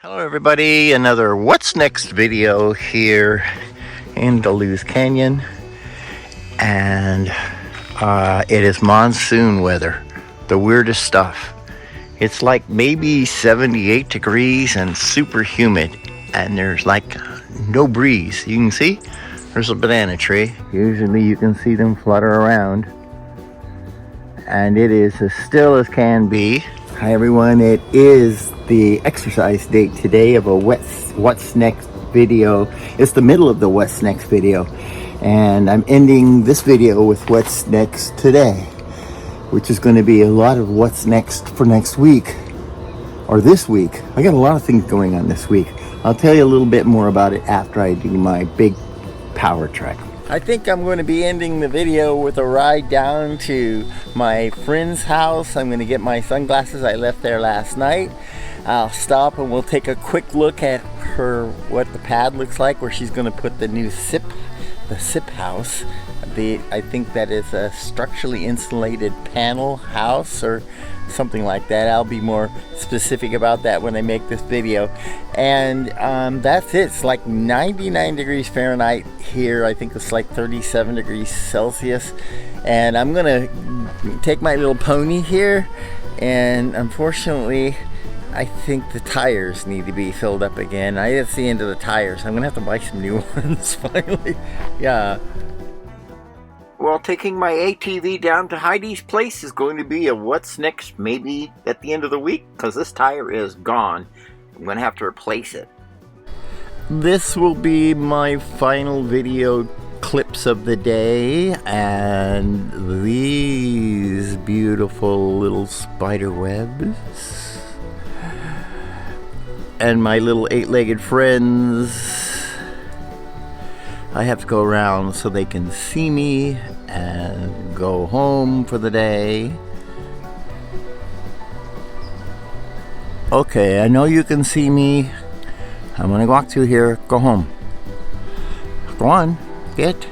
Hello everybody, another What's Next video here in Duluth Canyon, and it is monsoon weather, the weirdest stuff. It's like maybe 78 degrees and super humid, and there's like no breeze. You can see there's a banana tree. Usually you can see them flutter around, and it is as still as can be. Hi everyone, it is the exercise date today of a What's Next video. It's the middle of the What's Next video, and I'm ending this video with What's Next today, which is going to be a lot of what's next for next week, or this week. I got a lot of things going on this week. I'll tell you a little bit more about it after I do my big power trek. I think I'm going to be ending the video with a ride down to my friend's house. I'm going to get my sunglasses. I left there last night. I'll stop and we'll take a quick look at what the pad looks like, where she's going to put the new SIP house. I think that is a structurally insulated panel house or something like that. I'll be more specific about that when I make this video. And that's it. It's like 99 degrees Fahrenheit here. I think it's like 37 degrees Celsius. And I'm gonna take my little pony here, and unfortunately I think the tires need to be filled up again. That's the end of the tires. I'm gonna have to buy some new ones finally. Yeah. Well, taking my ATV down to Heidi's place is going to be a what's next maybe at the end of the week, because this tire is gone. I'm going to have to replace it. This will be my final video clips of the day, and these beautiful little spider webs and my little eight-legged friends. I have to go around so they can see me and go home for the day. Okay, I know you can see me. I'm gonna walk through here. Go home. Go on. Get.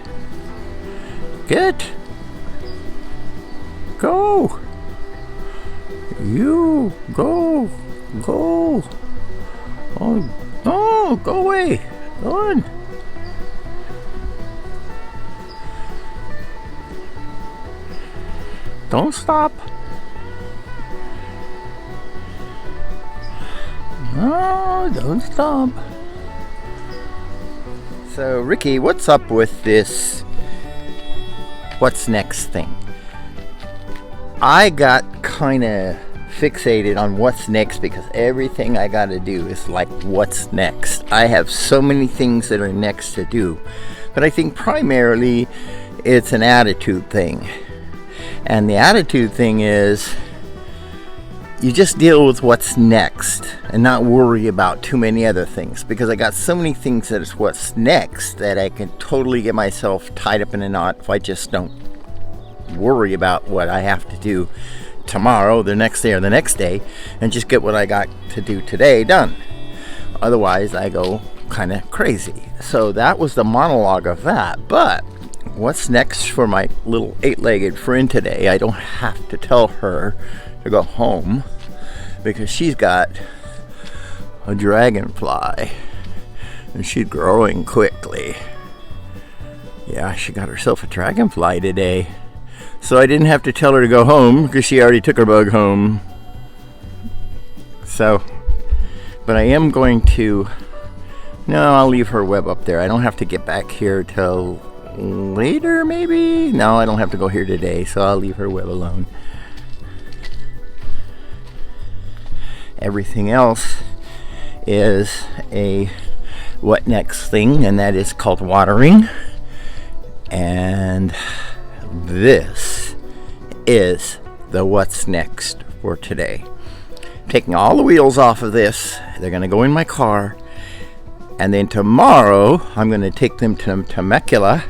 Go. You. Go. Oh, no, go away. Go on. Don't stop. No, don't stop. So, Ricky, what's up with this what's next thing? I got kind of fixated on what's next because everything I got to do is like what's next. I have so many things that are next to do, but I think primarily it's an attitude thing. And the attitude thing is you just deal with what's next and not worry about too many other things, because I got so many things that is what's next that I can totally get myself tied up in a knot if I just don't worry about what I have to do tomorrow, the next day, or the next day, and just get what I got to do today done. Otherwise I go kind of crazy. So that was the monologue of that. But what's next for my little eight-legged friend today? I don't have to tell her to go home because she's got a dragonfly and she's growing quickly. Yeah, she got herself a dragonfly today. So I didn't have to tell her to go home because she already took her bug home. So, but I am going to, no, I'll leave her web up there. I don't have to get back here till later, maybe? No, I don't have to go here today, so I'll leave her web alone. Everything else is a what next thing, and that is called watering. And this is the what's next for today. Taking all the wheels off of this, they're going to go in my car, and then tomorrow I'm going to take them to Temecula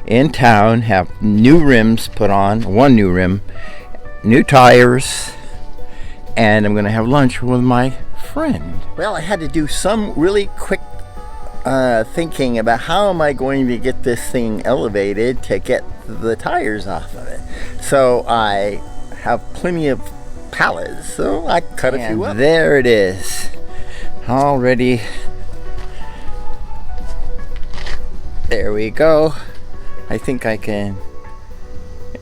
in town, have new rims put on, one new rim, new tires, and I'm gonna have lunch with my friend. Well, I had to do some really quick thinking about how am I going to get this thing elevated to get the tires off of it. So I have plenty of pallets, so I cut a few up. There it is. already. There we go. I think I can,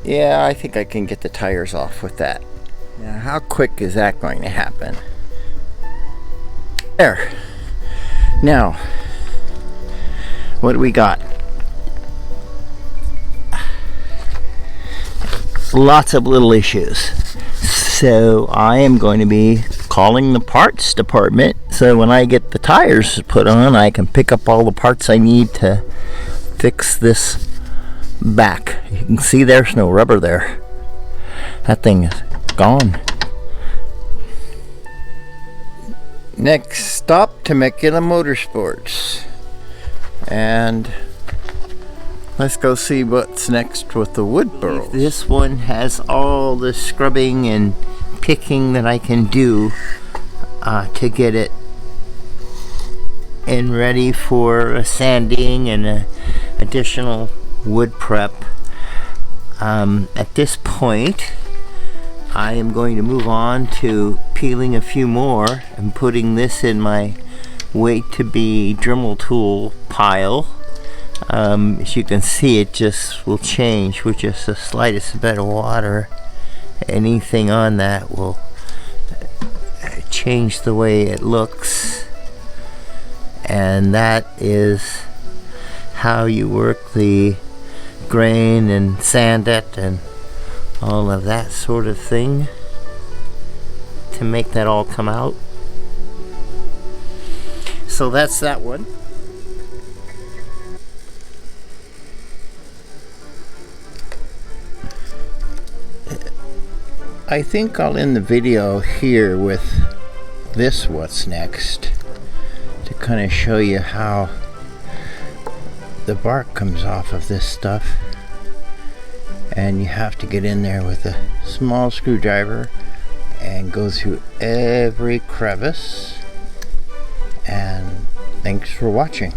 yeah, I think I can get the tires off with that. Now, how quick is that going to happen? There. Now, what do we got? Lots of little issues. So I am going to be calling the parts department, so when I get the tires put on, I can pick up all the parts I need to fix this back. You can see there's no rubber there. That thing is gone. Next stop, Temecula Motorsports, and let's go see what's next with the wood burls. This one has all the scrubbing and picking that I can do to get it and ready for a sanding and a additional wood prep. At this point, I am going to move on to peeling a few more and putting this in my wait to be Dremel tool pile. As you can see, it just will change with just the slightest bit of water. Anything on that will change the way it looks, and that is how you work the grain and sand it and all of that sort of thing to make that all come out. So that's that one. I think I'll end the video here with this what's next, to kind of show you how the bark comes off of this stuff, and you have to get in there with a small screwdriver and go through every crevice. And thanks for watching.